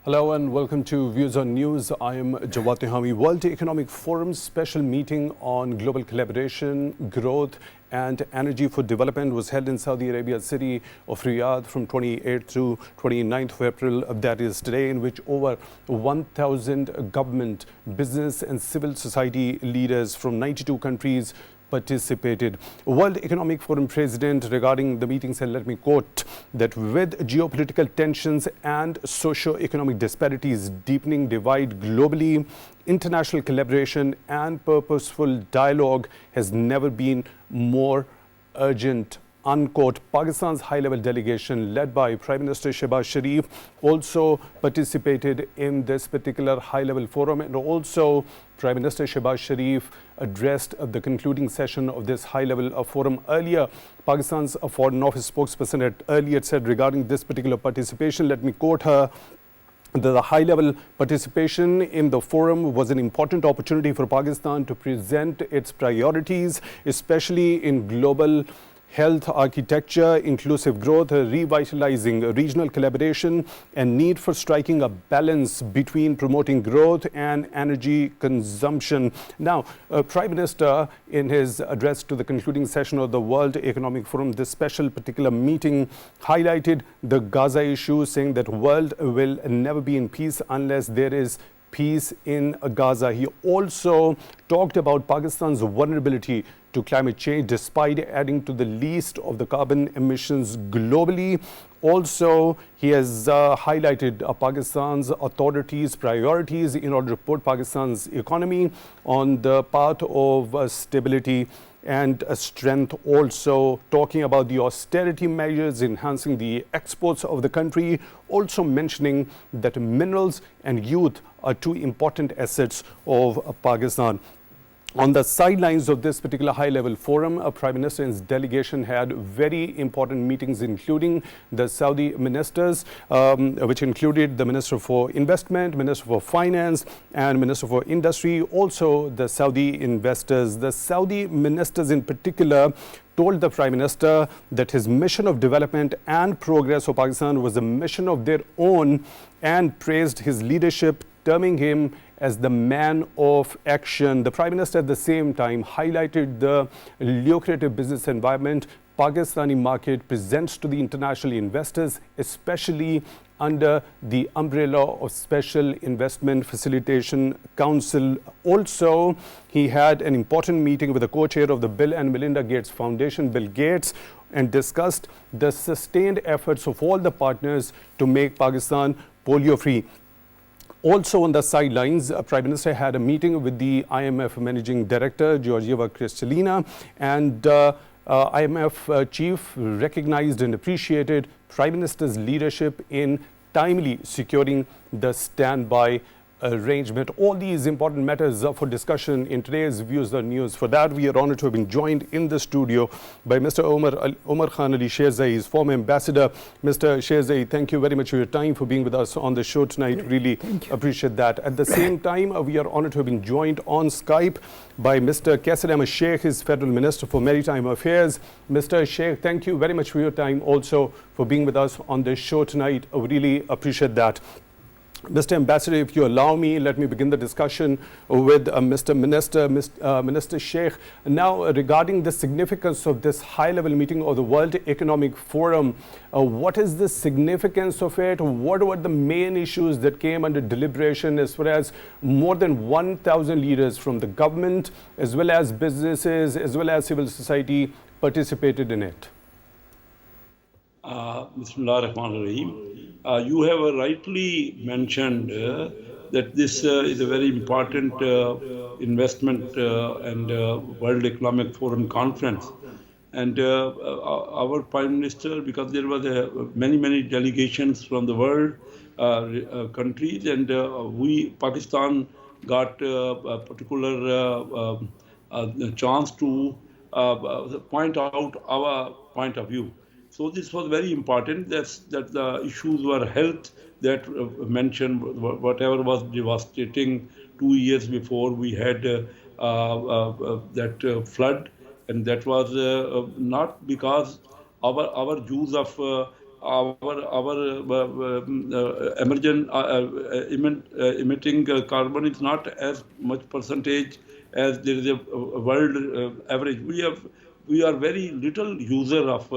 Hello and welcome to Views on News. I am Jawad Tehami. World Economic Forum's special meeting on global collaboration, growth and energy for development was held in Saudi Arabia's city of Riyadh from 28th to 29th of April, that is today, in which over 1,000 government, business and civil society leaders from 92 countries participated. World Economic Forum President regarding the meeting said, let me quote, that with geopolitical tensions and socio-economic disparities deepening divide globally, international collaboration and purposeful dialogue has never been more urgent. Unquote. Pakistan's high-level delegation led by Prime Minister Shehbaz Sharif also participated in this particular high-level forum, and also Prime Minister Shehbaz Sharif addressed the concluding session of this high-level forum. Earlier, Pakistan's Foreign Office spokesperson had earlier said regarding this particular participation, let me quote her, the high-level participation in the forum was an important opportunity for Pakistan to present its priorities, especially in global health architecture, inclusive growth, revitalizing regional collaboration, and need for striking a balance between promoting growth and energy consumption. Now, Prime Minister, in his address to the concluding session of the World Economic Forum, this special particular meeting highlighted the Gaza issue, saying that world will never be in peace unless there is peace in Gaza. He also talked about Pakistan's vulnerability to climate change despite adding to the least of the carbon emissions globally. Also, he has highlighted Pakistan's authorities' priorities in order to put Pakistan's economy on the path of stability and strength. Also talking about the austerity measures, enhancing the exports of the country, also mentioning that minerals and youth are two important assets of Pakistan. On the sidelines of this particular high-level forum, Prime Minister and his delegation had very important meetings, including the Saudi ministers, which included the Minister for Investment, Minister for Finance, and Minister for Industry, also the Saudi investors. The Saudi ministers in particular told the Prime Minister that his mission of development and progress for Pakistan was a mission of their own, and praised his leadership, terming him as the man of action. The Prime Minister at the same time highlighted the lucrative business environment Pakistani market presents to the international investors, especially under the umbrella of Special Investment Facilitation Council. Also, he had an important meeting with the co-chair of the Bill and Melinda Gates Foundation, Bill Gates, and discussed the sustained efforts of all the partners to make Pakistan polio-free. Also on the sidelines, Prime Minister had a meeting with the IMF Managing Director, Georgieva Kristalina, and IMF chief recognized and appreciated Prime Minister's leadership in timely securing the standby arrangement. All these important matters are for discussion in today's Views on News. For that, we are honored to have been joined in the studio by Mr. Umar Khan Ali Sherzai, his former ambassador. Mr. Sherzai, thank you very much for your time, for being with us on the show tonight. Really appreciate that. At the same time, we are honored to have been joined on Skype by Mr. Qaiser Sheikh, his Federal Minister for Maritime Affairs. Mr. Sheikh, thank you very much for your time, also for being with us on the show tonight. I really appreciate that. Mr. Ambassador, if you allow me, let me begin the discussion with Minister Sheikh. Now, regarding the significance of this high-level meeting of the World Economic Forum, what is the significance of it? What were the main issues that came under deliberation, as far as more than 1,000 leaders from the government, as well as businesses, as well as civil society participated in it? Bismillah ar-Rahman ar-Rahim. You have rightly mentioned that this is a very important investment and World Economic Forum conference. And our Prime Minister, because there was many delegations from the world countries, and Pakistan got a particular chance to point out our point of view. So this was very important that the issues were health that mentioned, whatever was devastating 2 years before we had that flood, and that was not because our use of emitting carbon is not as much percentage as there is a world average. We are very little user of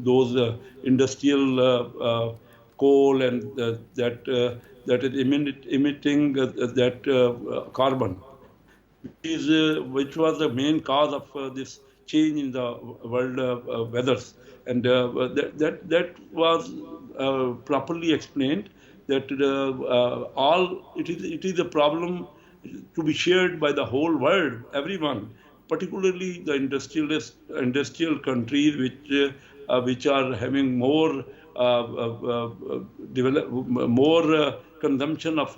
those industrial coal and that is emitting that carbon, which was the main cause of this change in the world weathers, and that was properly explained. That it is a problem to be shared by the whole world, everyone, particularly the industrial countries which are having more consumption of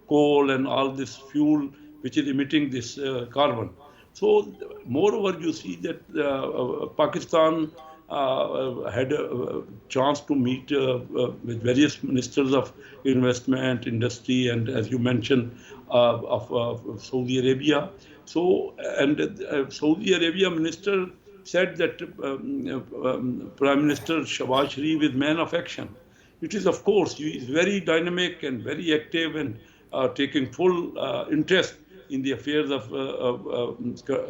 coal and all this fuel which is emitting this carbon. So moreover, you see that Pakistan had a chance to meet with various ministers of investment, industry, and as you mentioned, of Saudi Arabia. So, and Saudi Arabia minister said that Prime Minister Shehbaz Sharif is man of action. It is, of course, he is very dynamic and very active and taking full interest in the affairs of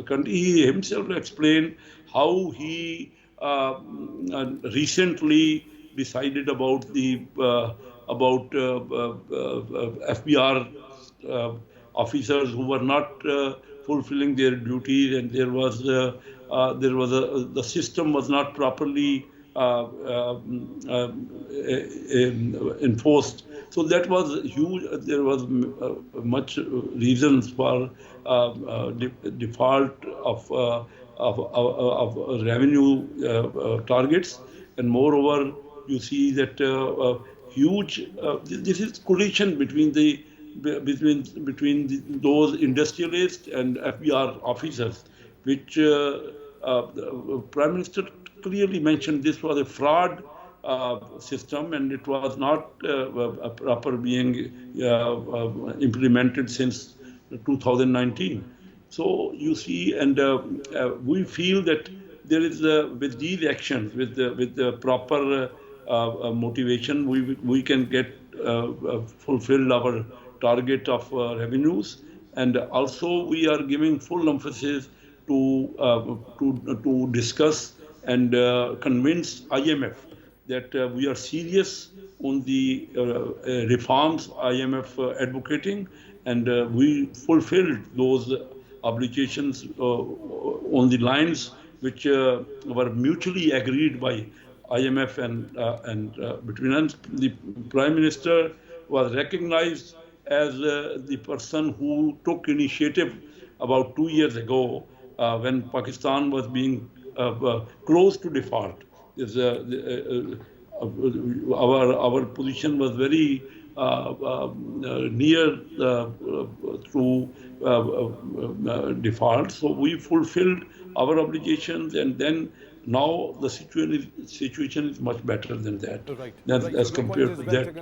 country. He himself explained how he recently decided about the FBR officers who were not fulfilling their duties, and the system was not properly enforced. So that was huge. There was much reasons for default of revenue targets, and moreover, you see that huge. This is collision between those industrialists and FBR officers, which the Prime Minister clearly mentioned. This was a fraud system, and it was not proper being implemented since 2019. So you see, and we feel that there is with these actions, with the proper motivation, we can get fulfilled our target of revenues, and also we are giving full emphasis to discuss and convince IMF that we are serious on the reforms IMF advocating, and we fulfilled those obligations on the lines which were mutually agreed by IMF and between us. The Prime Minister was recognized as the person who took initiative about 2 years ago when Pakistan was being close to default. Our position was very near through default. So we fulfilled our obligations, and then now the situation is much better than that, as compared to that.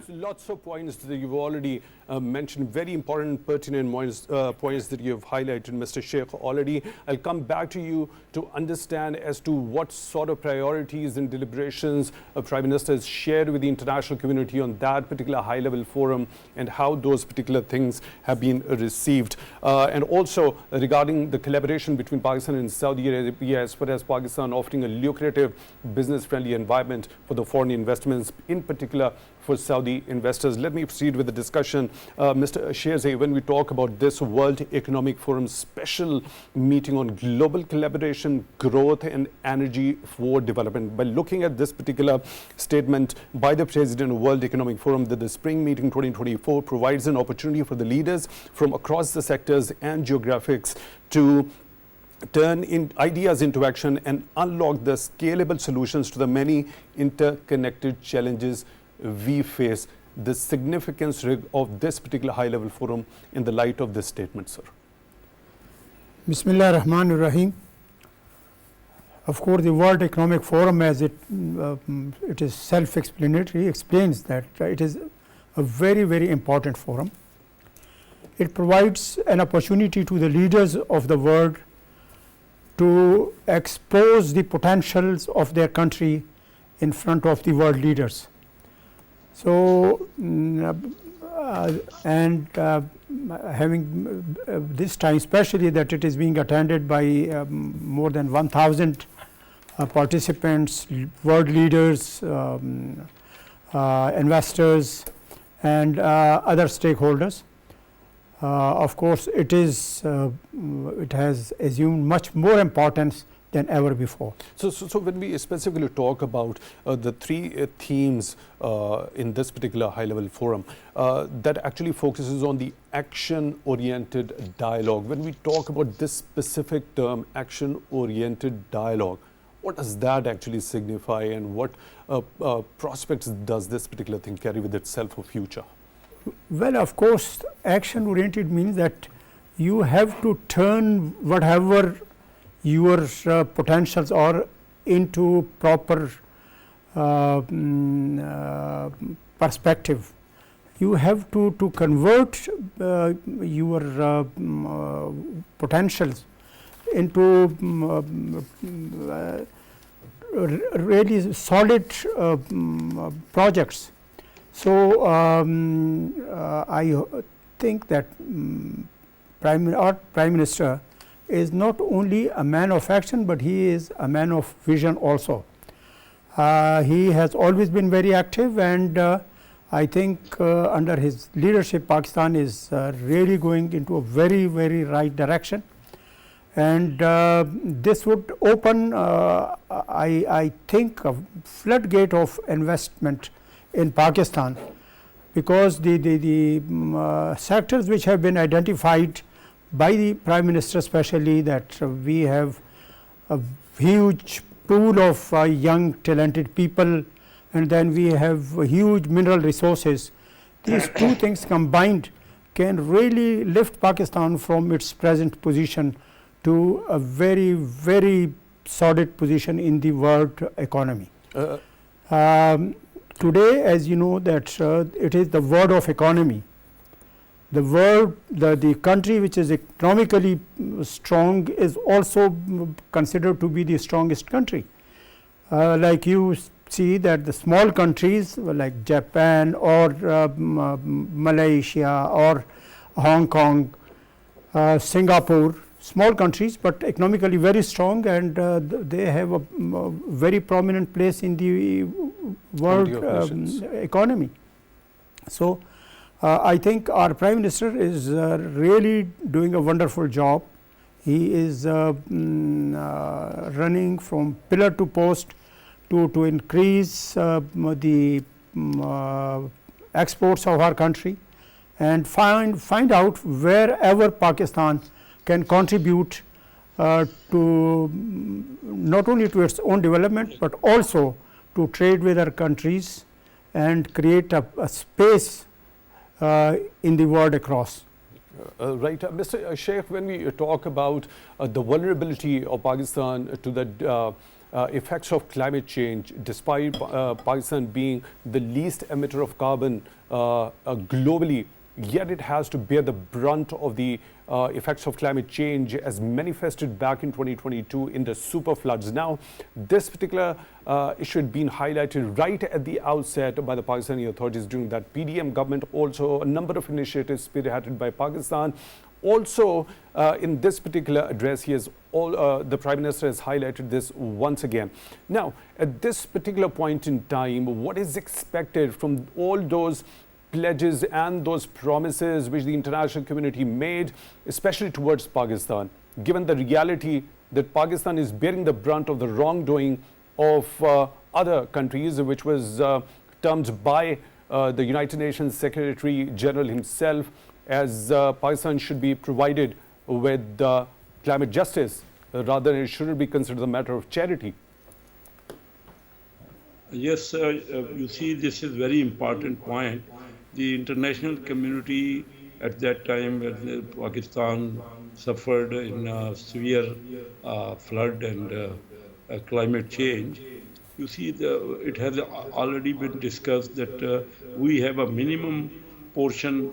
Lots of points that you've already mentioned, very important, pertinent points that you've highlighted, Mr. Sheikh, already. I'll come back to you to understand as to what sort of priorities and deliberations Prime Minister has shared with the international community on that particular high-level forum, and how those particular things have been received. And also regarding the collaboration between Pakistan and Saudi Arabia, as far as Pakistan offering a lucrative business-friendly environment for the foreign investments, in particular for Saudi investors. Let me proceed with the discussion. Mr. Sherzai, when we talk about this World Economic Forum special meeting on global collaboration, growth and energy for development, by looking at this particular statement by the President of World Economic Forum, that the spring meeting 2024 provides an opportunity for the leaders from across the sectors and geographics to turn ideas into action and unlock the scalable solutions to the many interconnected challenges we face. The significance of this particular high-level forum in the light of this statement, sir. Bismillah ar-Rahman ar-Rahim. Of course, the World Economic Forum, as it is self-explanatory, explains that it is a very, very important forum. It provides an opportunity to the leaders of the world to expose the potentials of their country in front of the world leaders. So, having this time, especially that it is being attended by more than 1,000 participants, world leaders, investors, and other stakeholders. Of course, it has assumed much more importance than ever before. So when we specifically talk about the three themes in this particular high-level forum, that actually focuses on the action-oriented dialogue. When we talk about this specific term, action-oriented dialogue, what does that actually signify, and what prospects does this particular thing carry with itself for future? Well, of course, action-oriented means that you have to turn whatever your potentials are into proper perspective. You have to convert your potentials into really solid projects. So, I think that our Prime Minister is not only a man of action, but he is a man of vision also. He has always been very active, and I think under his leadership, Pakistan is really going into a very, very right direction. And this would open, I think, a floodgate of investment in Pakistan, because the sectors which have been identified by the Prime Minister, especially that we have a huge pool of young talented people, and then we have huge mineral resources. These two things combined can really lift Pakistan from its present position to a very, very solid position in the world economy. Today, as you know, that it is the world of economy. The world, the country which is economically strong is also considered to be the strongest country. Like you see that the small countries like Japan or Malaysia or Hong Kong, Singapore, small countries but economically very strong, and they have a very prominent place in the world economy. So, I think our Prime Minister is really doing a wonderful job. He is running from pillar to post to increase the exports of our country, and find out wherever Pakistan can contribute to not only to its own development, but also to trade with other countries and create a space in the world across. Right. Mr. Sheikh, when we talk about the vulnerability of Pakistan to the effects of climate change, despite Pakistan being the least emitter of carbon globally, yet it has to bear the brunt of the effects of climate change as manifested back in 2022 in the super floods. Now, this particular issue had been highlighted right at the outset by the Pakistani authorities during that PDM government, also a number of initiatives spearheaded by Pakistan. Also, in this particular address, the Prime Minister has highlighted this once again. Now, at this particular point in time, what is expected from all those pledges and those promises which the international community made, especially towards Pakistan, given the reality that Pakistan is bearing the brunt of the wrongdoing of other countries, which was termed by the United Nations Secretary General himself as Pakistan should be provided with climate justice rather than it shouldn't be considered a matter of charity. Yes, you see, this is very important point. The international community at that time when Pakistan suffered in severe flood and climate change, you see it has already been discussed that we have a minimum portion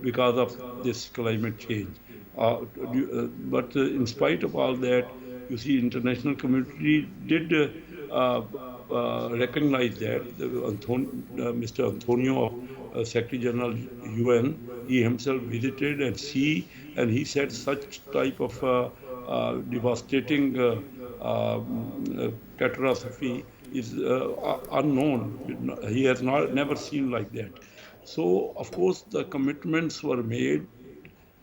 because of this climate change. But in spite of all that, you see, international community did recognize that. Mr. Antonio, Secretary General UN, he himself visited and he said such type of devastating catastrophe is unknown. He has never seen like that. So, of course, the commitments were made,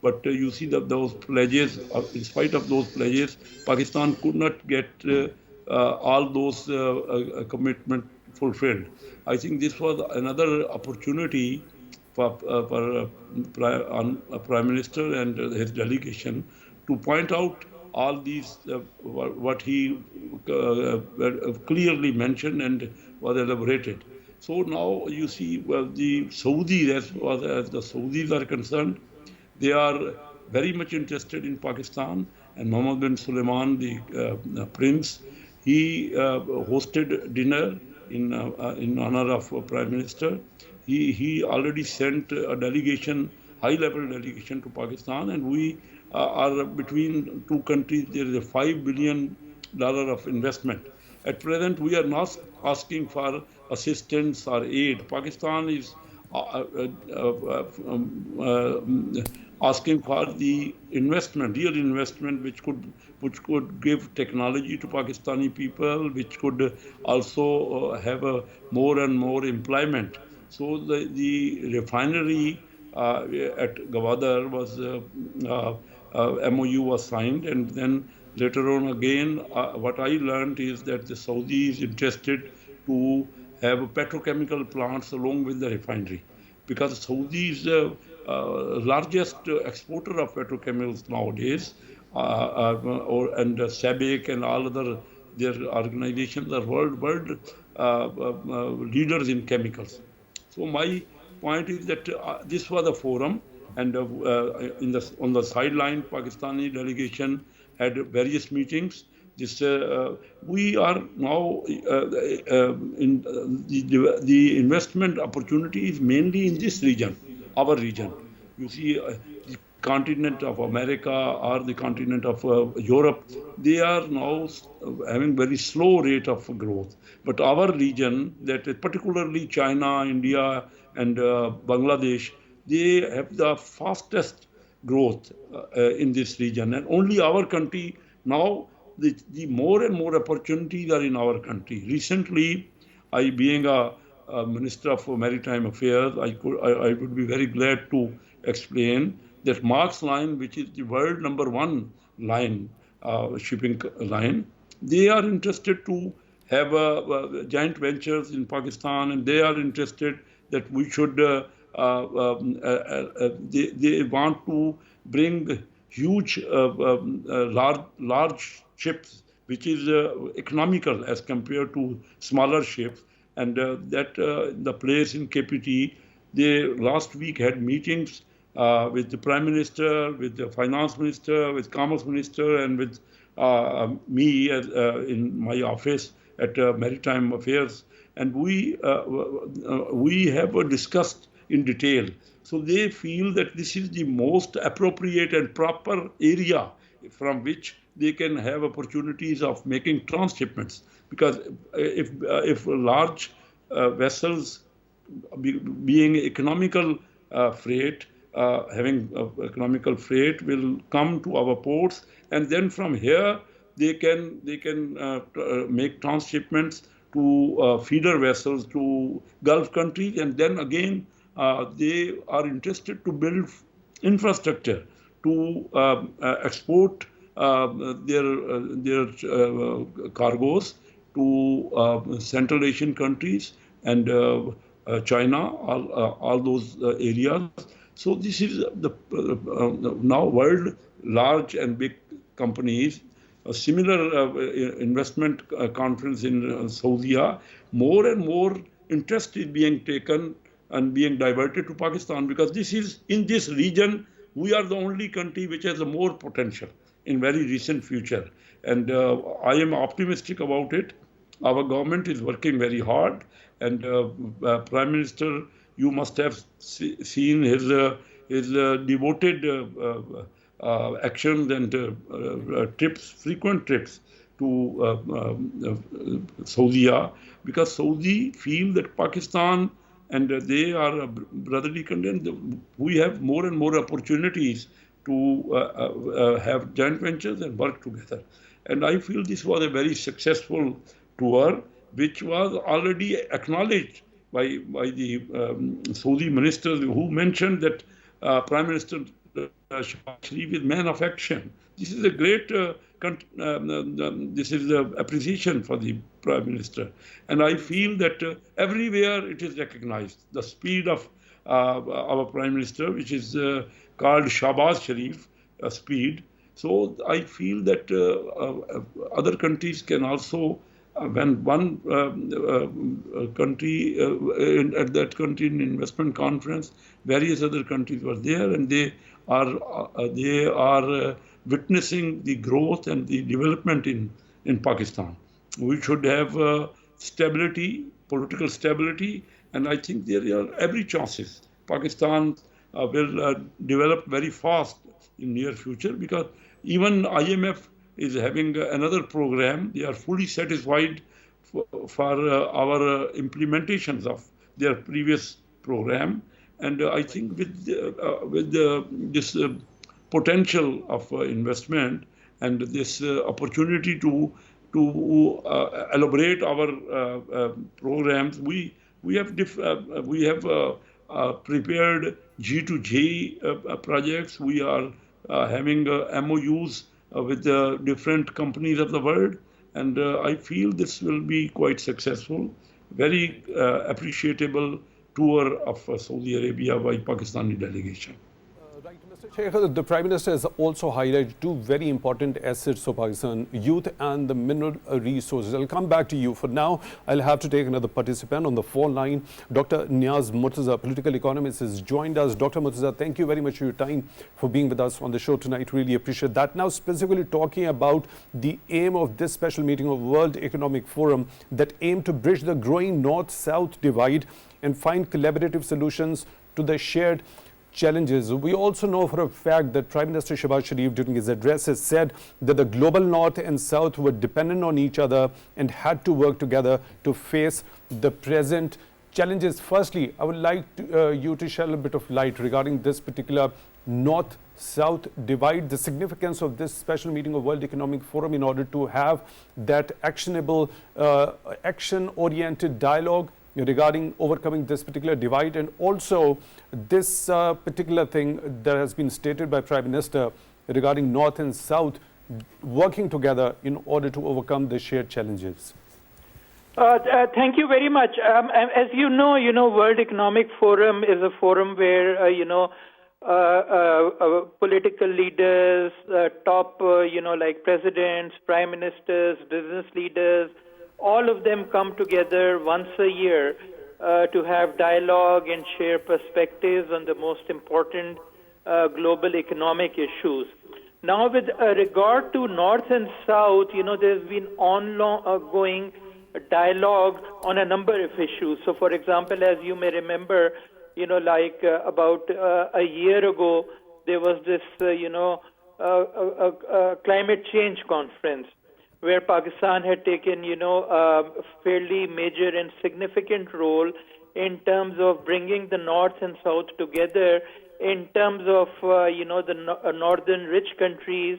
but you see that those pledges, in spite of those pledges, Pakistan could not get all those commitments fulfilled. I think this was another opportunity for Prime Minister and his delegation to point out all these, what he clearly mentioned and was elaborated. So now you see, well, the Saudis, as the Saudis are concerned, they are very much interested in Pakistan, and Mohammed bin Sulaiman, the prince, he hosted dinner in honor of Prime Minister. He already sent a delegation, high-level delegation to Pakistan, and we are between two countries. There is a $5 billion of investment. At present, we are not asking for assistance or aid. Pakistan is asking for the investment, real investment, which could give technology to Pakistani people, which could also have more and more employment. So the refinery at Gwadar was MOU was signed, and then later on again, what I learned is that the Saudi is interested to have petrochemical plants along with the refinery, because Saudi is the largest exporter of petrochemicals nowadays, and SABIC and all other their organizations are world leaders in chemicals. So my point is that this was a forum, and on the sideline, Pakistani delegation had various meetings. We are now in the investment opportunities mainly in this region, our region. You see, the continent of America or the continent of Europe, they are now having very slow rate of growth. But our region, that is particularly China, India, and Bangladesh, they have the fastest growth in this region. And only our country now, the more and more opportunities are in our country. Recently, I, being a Minister of Maritime Affairs, I would be very glad to explain that Mark's Line, which is the world #1 line, shipping line, they are interested to have giant ventures in Pakistan, and they are interested that we should, they want to bring huge, large ships, which is economical as compared to smaller ships, and that the place in KPT, they last week had meetings with the Prime Minister, with the Finance Minister, with Commerce Minister, and with me in my office at Maritime Affairs, and we have discussed in detail. So they feel that this is the most appropriate and proper area from which they can have opportunities of making transshipments. Because if large vessels being economical freight, having economical freight will come to our ports, and then from here they can make transshipments to feeder vessels to Gulf countries, and then again they are interested to build infrastructure to export their cargoes to Central Asian countries and China, all those areas. So this is the now world large and big companies. A similar investment conference in Saudi, more and more interest is being taken and being diverted to Pakistan, because this is, in this region, we are the only country which has a more potential in very recent future. And I am optimistic about it. Our government is working very hard, and Prime Minister, you must have seen his devoted actions and trips, frequent trips to Saudi, because Saudi feel that Pakistan and they are a brotherly country. We have more and more opportunities to have joint ventures and work together. And I feel this was a very successful tour, which was already acknowledged by the Saudi ministers, who mentioned that Prime Minister Shehbaz Sharif is man of action. This is a great this is appreciation for the Prime Minister. And I feel that everywhere it is recognized. The speed of our Prime Minister, which is called Shehbaz Sharif speed. So I feel that other countries can also, when one country, at that country in investment conference, various other countries were there, and they are witnessing the growth and the development in Pakistan. We should have stability, political stability, and I think there are every chances Pakistan will develop very fast in near future, because even IMF is having another program. They are fully satisfied for our implementations of their previous program. And I think with this potential of investment and this opportunity to elaborate our programs, we have prepared G2J projects. We are having MOUs with different companies of the world, and I feel this will be quite successful. Very appreciable tour of Saudi Arabia by Pakistani delegation. Right, Mr. Sheikh, the Prime Minister has also highlighted two very important assets of Pakistan, youth and the mineral resources. I'll come back to you. For now, I'll have to take another participant on the phone line. Dr.Niaz Murtaza, political economist, has joined us. Dr. Murtaza, thank you very much for your time, for being with us on the show tonight. Really appreciate that. Now, specifically talking about the aim of this special meeting of World Economic Forum that aim to bridge the growing North-South divide and find collaborative solutions to the shared challenges. We also know for a fact that Prime Minister Shehbaz Sharif during his address has said that the global North and South were dependent on each other and had to work together to face the present challenges. Firstly, I would like you to shed a bit of light regarding this particular North-South divide, the significance of this special meeting of World Economic Forum in order to have that actionable, action-oriented dialogue regarding overcoming this particular divide, and also this particular thing that has been stated by Prime Minister regarding North and South working together in order to overcome the shared challenges. Thank you very much. As you know, World Economic Forum is a forum where political leaders, top, like presidents, prime ministers, business leaders, all of them come together once a year to have dialogue and share perspectives on the most important global economic issues. Now, with regard to North and South, there's been ongoing dialogue on a number of issues. So, for example, as you may remember, about a year ago, there was this, climate change conference, where Pakistan had taken, a fairly major and significant role in terms of bringing the North and South together in terms of, the northern rich countries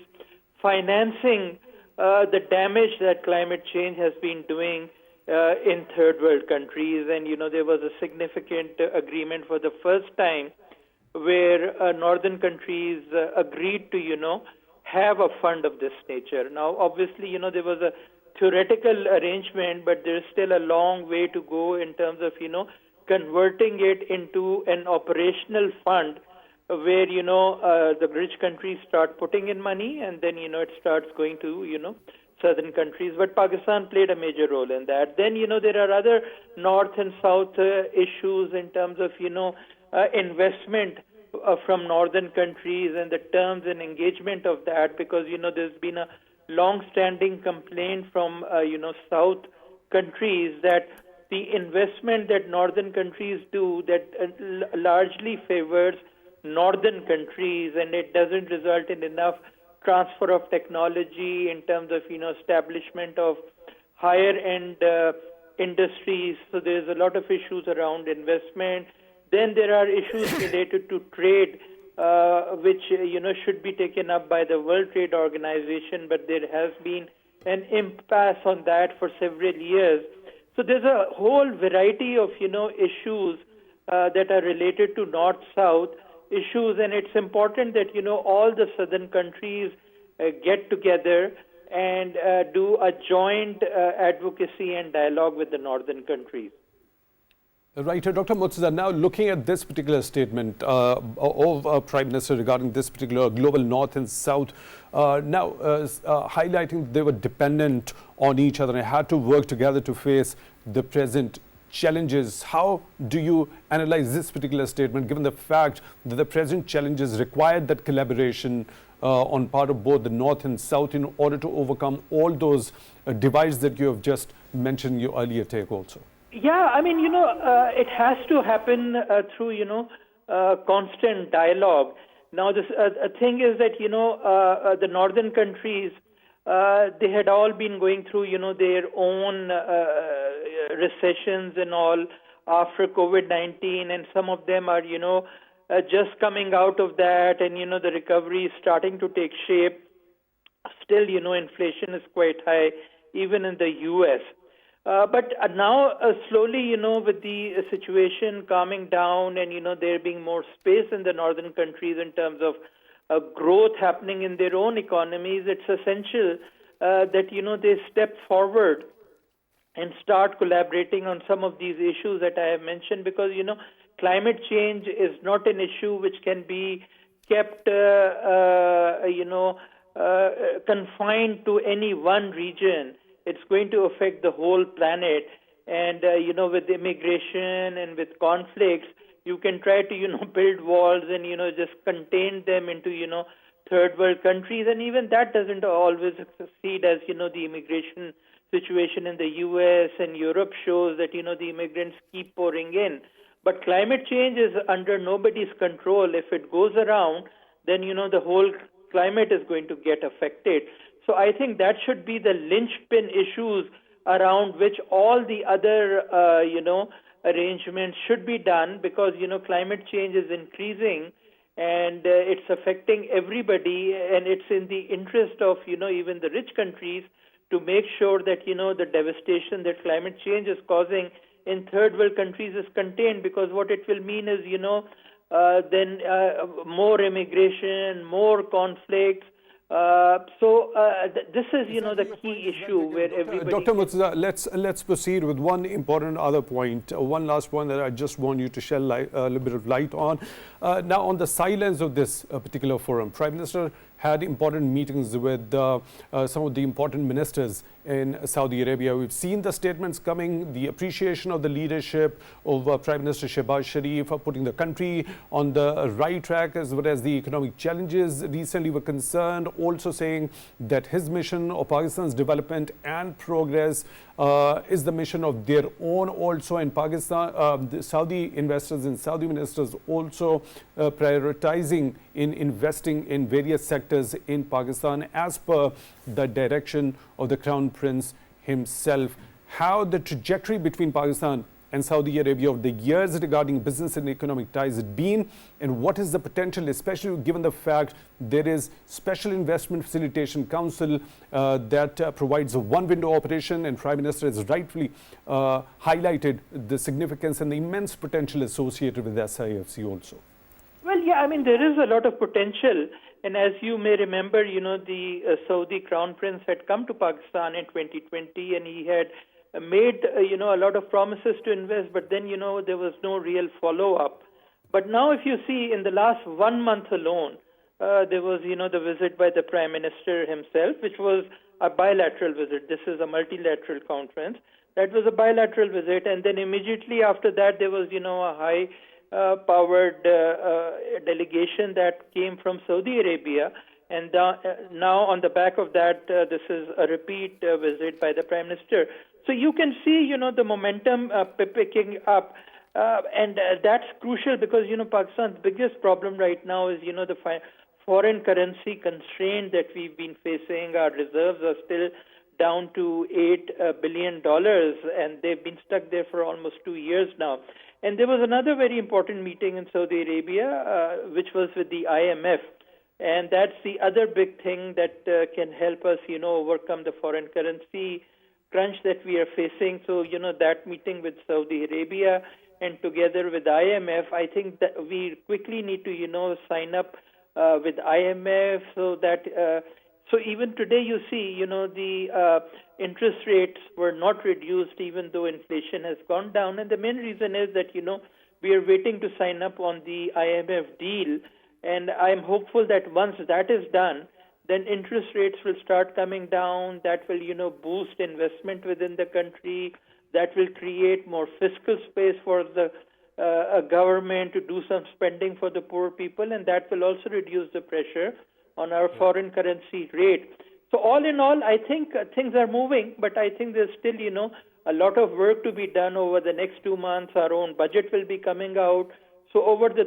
financing the damage that climate change has been doing in third world countries. And, there was a significant agreement for the first time where northern countries agreed to, have a fund of this nature. Now, obviously, there was a theoretical arrangement, but there's still a long way to go in terms of, converting it into an operational fund where, the rich countries start putting in money and then, it starts going to, southern countries. But Pakistan played a major role in that. Then, there are other North and South issues in terms of, investment from northern countries and the terms and engagement of that, because there's been a long-standing complaint from South countries that the investment that northern countries do that largely favors northern countries, and it doesn't result in enough transfer of technology in terms of establishment of higher end industries. So there's a lot of issues around investment. Then there are issues related to trade, which should be taken up by the World Trade Organization, but there has been an impasse on that for several years. So there's a whole variety of issues that are related to North-South issues, and it's important that all the southern countries get together and do a joint advocacy and dialogue with the northern countries. Right, Dr. Murtaza, now looking at this particular statement of Prime Minister regarding this particular global North and South, highlighting they were dependent on each other and had to work together to face the present challenges. How do you analyze this particular statement, given the fact that the present challenges required that collaboration on part of both the North and South in order to overcome all those divides that you have just mentioned in your earlier take also? Yeah, I mean, it has to happen through, constant dialogue. Now, this thing is that, the northern countries, they had all been going through, their own recessions and all after COVID-19, and some of them are, just coming out of that, and, the recovery is starting to take shape. Still, inflation is quite high, even in the U.S. But now, slowly, with the situation calming down and, there being more space in the northern countries in terms of growth happening in their own economies, it's essential that, they step forward and start collaborating on some of these issues that I have mentioned, because, climate change is not an issue which can be kept, confined to any one region. It's going to affect the whole planet. And, with immigration and with conflicts, you can try to, build walls and, just contain them into, third world countries. And even that doesn't always succeed, as, the immigration situation in the U.S. and Europe shows that, the immigrants keep pouring in. But climate change is under nobody's control. If it goes around, then, the whole climate is going to get affected. So I think that should be the linchpin issues around which all the other, arrangements should be done, because, climate change is increasing and it's affecting everybody, and it's in the interest of, even the rich countries to make sure that, the devastation that climate change is causing in third world countries is contained, because what it will mean is, then more immigration, more conflicts. This is, the key issue where everybody... Dr. Murtaza, let's proceed with one important other point, one last point that I just want you to shed a little bit of light on. Now, on the silence of this particular forum, Prime Minister had important meetings with some of the important ministers in Saudi Arabia. We've seen the statements coming, the appreciation of the leadership of Prime Minister Shehbaz Sharif for putting the country on the right track, as well as the economic challenges recently were concerned, also saying that his mission of Pakistan's development and progress is the mission of their own also in Pakistan. The Saudi investors and Saudi ministers also prioritizing in investing in various sectors in Pakistan as per the direction of the Crown Prince himself. How the trajectory between Pakistan and Saudi Arabia of the years regarding business and economic ties has been, and what is the potential, especially given the fact there is Special Investment Facilitation Council that provides a one-window operation, and Prime Minister has rightfully highlighted the significance and the immense potential associated with SIFC also. Well, yeah, I mean, there is a lot of potential. And as you may remember, the Saudi Crown Prince had come to Pakistan in 2020, and he had made, a lot of promises to invest, but then, there was no real follow-up. But now if you see in the last 1 month alone, there was, the visit by the Prime Minister himself, which was a bilateral visit. This is a multilateral conference. That was a bilateral visit. And then immediately after that, there was, a high powered delegation that came from Saudi Arabia, and now on the back of that, this is a repeat visit by the Prime Minister. So you can see, the momentum picking up. And that's crucial because, Pakistan's biggest problem right now is, the foreign currency constraint that we've been facing. Our reserves are still down to $8 billion, and they've been stuck there for almost 2 years now. And there was another very important meeting in Saudi Arabia, which was with the IMF. And that's the other big thing that can help us, overcome the foreign currency crunch that we are facing. So, that meeting with Saudi Arabia and together with IMF, I think that we quickly need to, sign up with IMF so that, so even today you see, the interest rates were not reduced even though inflation has gone down. And the main reason is that, we are waiting to sign up on the IMF deal. And I'm hopeful that once that is done, then interest rates will start coming down. That will, boost investment within the country. That will create more fiscal space for the government to do some spending for the poor people, and that will also reduce the pressure on our foreign currency rate. So all in all, I think things are moving, but I think there's still, a lot of work to be done over the next 2 months. Our own budget will be coming out. So over the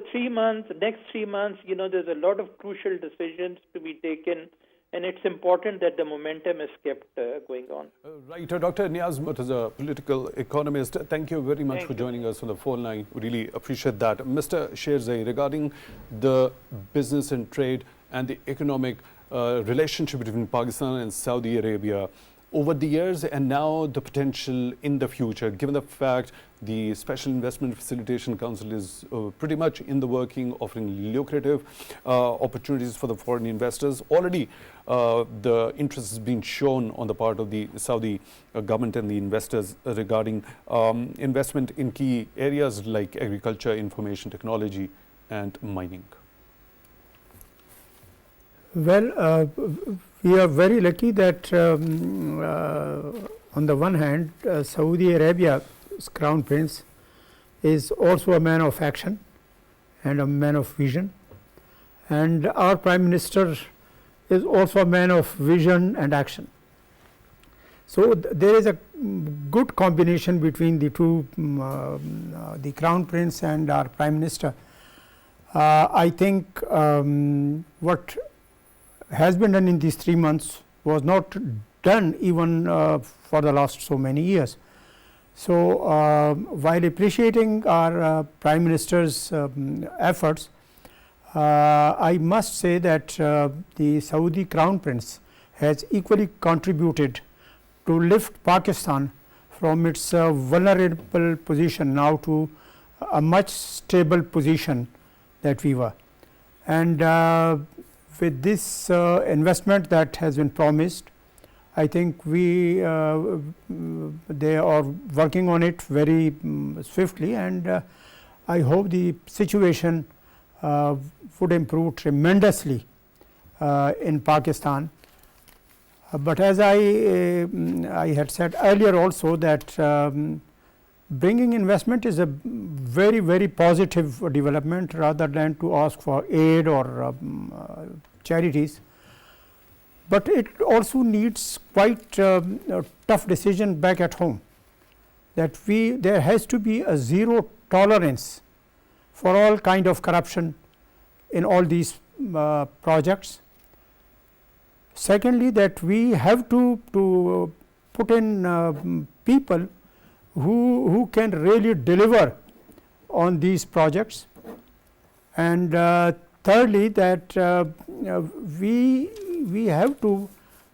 next 3 months, there's a lot of crucial decisions to be taken, and it's important that the momentum is kept going on. Right. Dr. Niaz Murtaza, political economist, thank you very much for joining us on the phone line. Really appreciate that. Mr. Sherzai, regarding the business and trade and the economic relationship between Pakistan and Saudi Arabia, over the years and now the potential in the future, given the fact the Special Investment Facilitation Council is pretty much in the working, offering lucrative opportunities for the foreign investors. Already the interest has been shown on the part of the Saudi government and the investors regarding investment in key areas like agriculture, information technology and mining. Well, we are very lucky that on the one hand, Saudi Arabia's Crown Prince is also a man of action and a man of vision. And our Prime Minister is also a man of vision and action. So there is a good combination between the two, the Crown Prince and our Prime Minister. I think what has been done in these 3 months was not done even for the last so many years. So while appreciating our Prime Minister's efforts, I must say that the Saudi Crown Prince has equally contributed to lift Pakistan from its vulnerable position now to a much stable position that we were. And with this investment that has been promised, I think they are working on it very swiftly, and I hope the situation would improve tremendously in Pakistan. But as I had said earlier also that bringing investment is a very, very positive development rather than to ask for aid or charities. But it also needs quite a tough decision back at home, that there has to be a zero tolerance for all kind of corruption in all these projects. Secondly, that we have to put in people who can really deliver on these projects. And thirdly, that we have to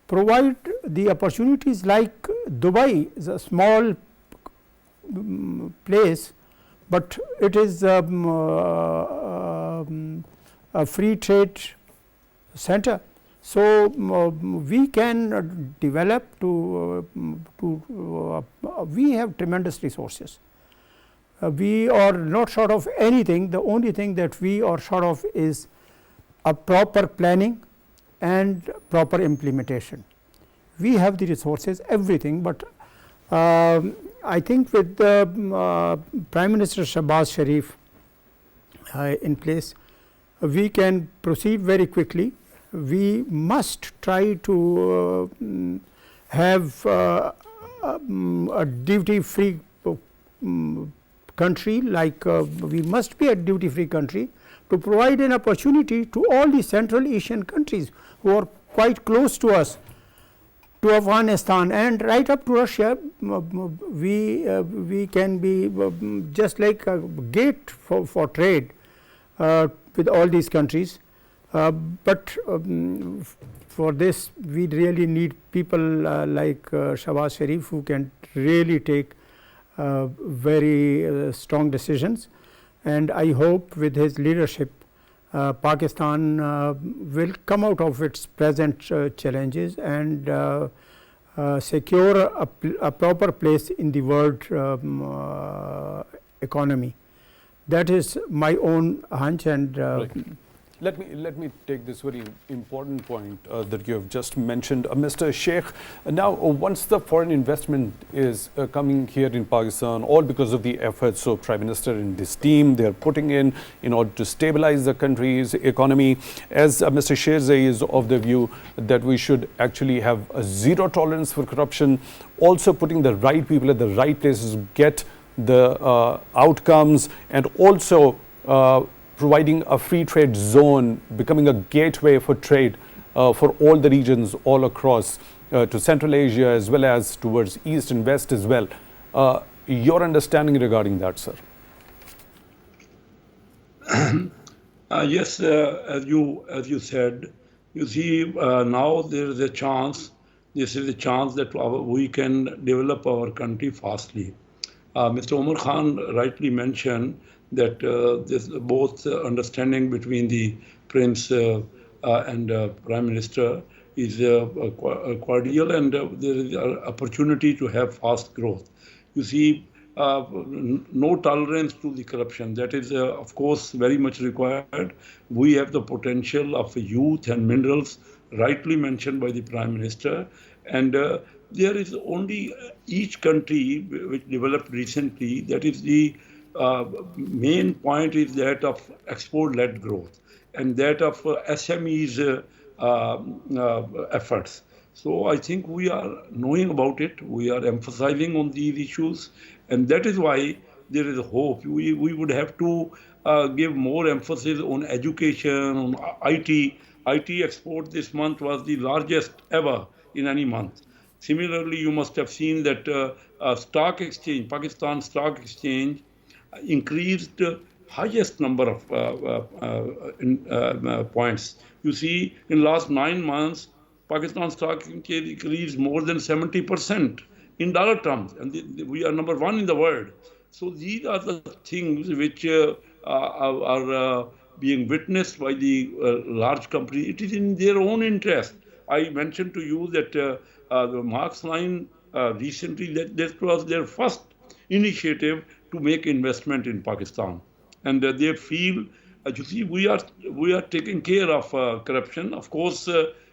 provide the opportunities like Dubai is a small place, but it is a free trade center. So we can develop we have tremendous resources. We are not short of anything. The only thing that we are short of is a proper planning and proper implementation. We have the resources, everything, but I think with the Prime Minister Shehbaz Sharif in place, we can proceed very quickly. We must try to have a duty-free country like we must be a duty free country to provide an opportunity to all the Central Asian countries who are quite close to us, to Afghanistan and right up to Russia. We can be just like a gate for trade with all these countries, but for this we really need people like Shehbaz Sharif, who can really take very strong decisions, and I hope with his leadership Pakistan will come out of its present challenges and secure a proper place in the world economy. That is my own hunch, and right. Let me take this very important point that you have just mentioned, Mr. Sheikh. Now, once the foreign investment is coming here in Pakistan, all because of the efforts of Prime Minister and his team, they are putting in order to stabilize the country's economy. As Mr. Sherzai is of the view that we should actually have a zero tolerance for corruption, also putting the right people at the right places to get the outcomes, and also providing a free trade zone, becoming a gateway for trade for all the regions all across to Central Asia as well as towards East and West as well. Your understanding regarding that, sir? Yes, as you said, you see now there is a chance. This is a chance that we can develop our country fastly. Mr. Umar Khan rightly mentioned that this both understanding between the Prince and Prime Minister is cordial, and there is an opportunity to have fast growth. You see, no tolerance to the corruption. That is, of course, very much required. We have the potential of youth and minerals, rightly mentioned by the Prime Minister, and there is only each country which developed recently, that is the main point is that of export-led growth and that of SMEs efforts. So I think we are knowing about it, we are emphasizing on these issues, and that is why there is hope. We would have to give more emphasis on education, on IT. IT export this month was the largest ever in any month. Similarly, you must have seen that stock exchange, Pakistan Stock Exchange, increased highest number of points. You see, in last 9 months, Pakistan Stock Exchange increased more than 70% in dollar terms, and we are number 1 in the world. So these are the things which are being witnessed by the large companies. It is in their own interest. I mentioned to you that the Mark's Line recently, that was their first initiative to make investment in Pakistan, and they feel, you see, we are taking care of corruption. Of course,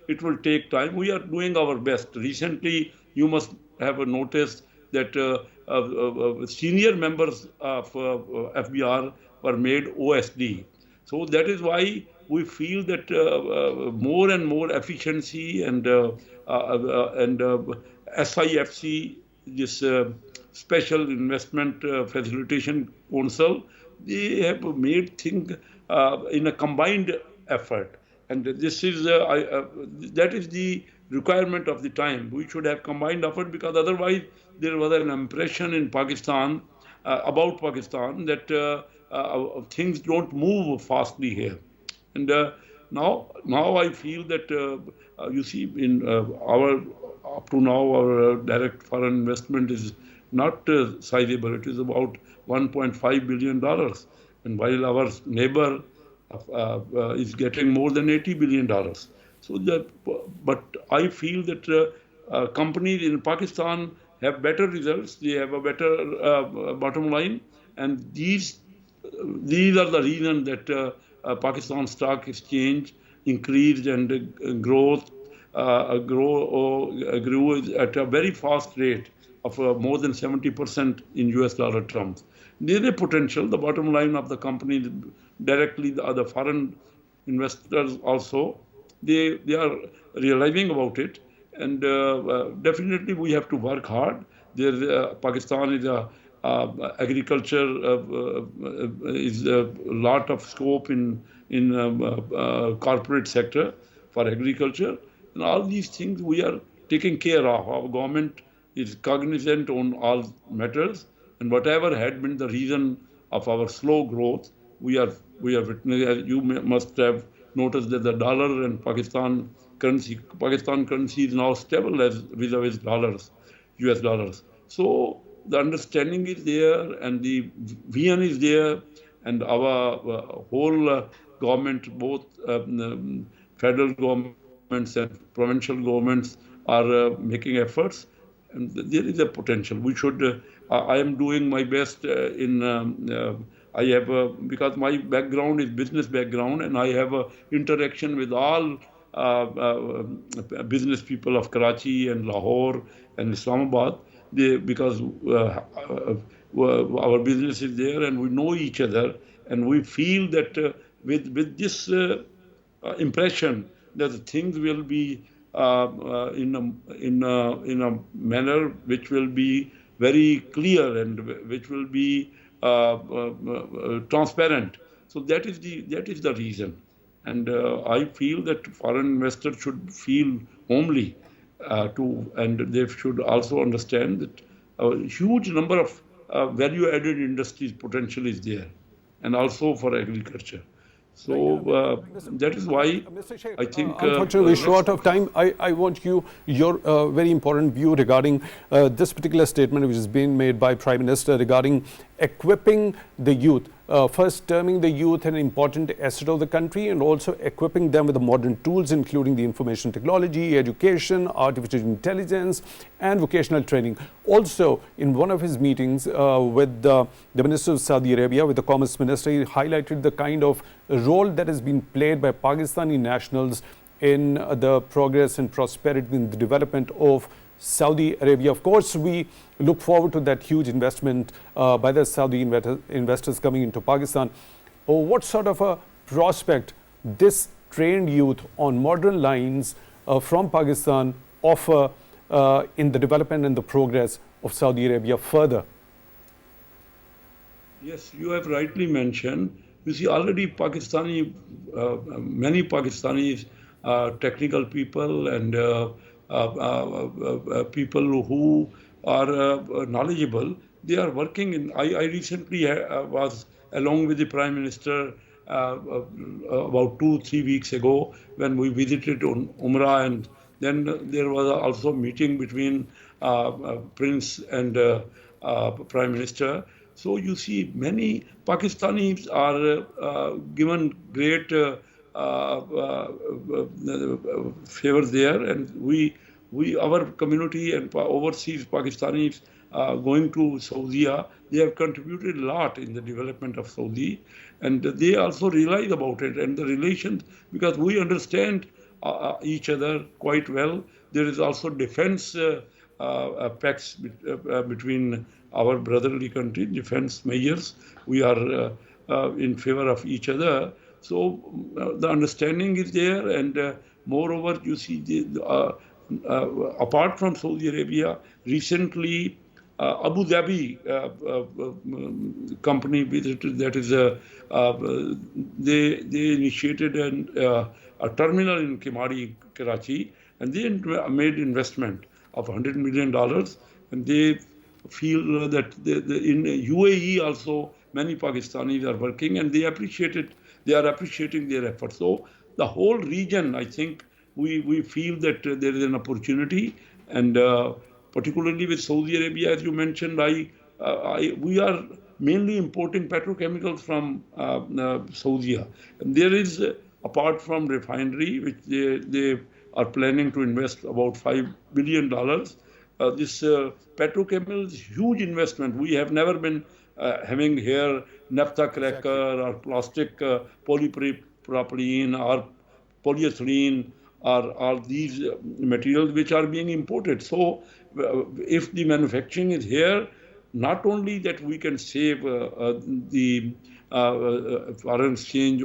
it will take time. We are doing our best. Recently, you must have noticed that senior members of FBR were made OSD. So that is why we feel that more and more efficiency and SIFC, this Special Investment Facilitation Council, they have made things in a combined effort. And this is that is the requirement of the time. We should have combined effort, because otherwise there was an impression in Pakistan about Pakistan that things don't move fastly here. And now I feel that you see, in up to now our direct foreign investment is not sizable. It is about $1.5 billion, and while our neighbor is getting more than $80 billion. So but I feel that companies in Pakistan have better results. They have a better bottom line, and these are the reasons that Pakistan Stock Exchange increased and grew at a very fast rate of more than 70% in US dollar terms. There is a potential. The bottom line of the company directly, the foreign investors also, they are realizing about it, and definitely we have to work hard. Pakistan is a agriculture is a lot of scope in corporate sector for agriculture, and all these things we are taking care of. Our government is cognizant on all matters, and whatever had been the reason of our slow growth, we are witnessing. You must have noticed that the dollar and Pakistan currency is now stable as vis-a-vis dollars, US dollars. So the understanding is there, and the vision is there, and our whole government, both federal governments and provincial governments, are making efforts, and there is a potential. We should. I am doing my best I have because my background is business background, and I have interaction with all business people of Karachi and Lahore and Islamabad. Because our business is there, and we know each other, and we feel that with this impression that things will be in a manner which will be very clear and which will be transparent. So that is the reason, and I feel that foreign investors should feel homely and they should also understand that a huge number of value-added industries potential is there, and also for agriculture. So that is why Mr. Sheikh, I think. Unfortunately, short of time, I want your very important view regarding this particular statement which is being made by Prime Minister regarding equipping the youth. First, terming the youth an important asset of the country, and also equipping them with the modern tools, including the information technology, education, artificial intelligence, and vocational training. Also, in one of his meetings with the Minister of Saudi Arabia, with the Commerce Minister, he highlighted the kind of role that has been played by Pakistani nationals in the progress and prosperity and the development of Saudi Arabia. Of course, we look forward to that huge investment by the Saudi investors coming into Pakistan. What sort of a prospect this trained youth on modern lines from Pakistan offer in the development and the progress of Saudi Arabia further? Yes, you have rightly mentioned. You see, already many Pakistanis, technical people and people who are knowledgeable, they are working in. I recently was along with the Prime Minister about 2-3 weeks ago when we visited Umar, and then there was also a meeting between Prince and Prime Minister. So you see, many Pakistanis are given great favors there, and our community and overseas Pakistanis going to Saudi, they have contributed a lot in the development of Saudi, and they also realize about it and the relations, because we understand each other quite well. There is also defense pacts between our brotherly country, defense measures. We are in favor of each other. So the understanding is there, and moreover, you see, apart from Saudi Arabia, recently Abu Dhabi company visited. That is they initiated a terminal in Kimari, Karachi, and they made investment of $100 million, and they feel that in UAE also many Pakistanis are working, and they appreciate it. They are appreciating their efforts. So the whole region, I think, we feel that there is an opportunity, and particularly with Saudi Arabia, as you mentioned, we are mainly importing petrochemicals from Saudi. And there is, apart from refinery, which they are planning to invest about $5 billion, this petrochemicals, huge investment. We have never been having here naphtha cracker or plastic polypropylene or polyethylene or all these materials which are being imported. So if the manufacturing is here, not only that we can save the foreign exchange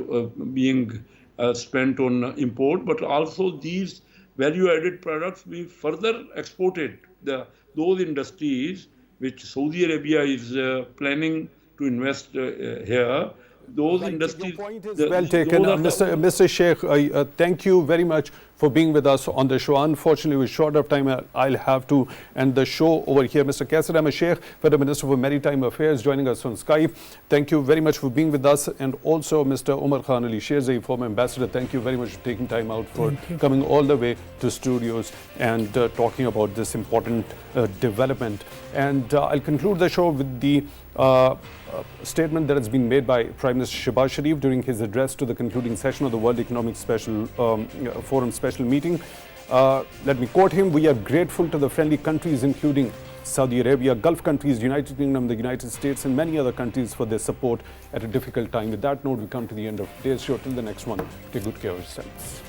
being spent on import, but also these value-added products we further exported. Those industries which Saudi Arabia is planning to invest here, those industries. Your point is well taken. Mr. Sheikh, thank you very much for being with us on the show. Unfortunately, we're short of time. I'll have to end the show over here. Mr. Qaiser Ahmed Sheikh, Federal Minister for Maritime Affairs, joining us on Skype. Thank you very much for being with us. And also Mr. Umar Khan Ali Sherzai, former ambassador, thank you very much for taking time out for coming all the way to studios and talking about this important development. And I'll conclude the show with the statement that has been made by Prime Minister Shehbaz Sharif during his address to the concluding session of the World Economic Forum special meeting. Let me quote him: "We are grateful to the friendly countries, including Saudi Arabia, Gulf countries, United Kingdom, the United States, and many other countries for their support at a difficult time." With that note, we come to the end of today's show. Till the next one, take good care of yourselves.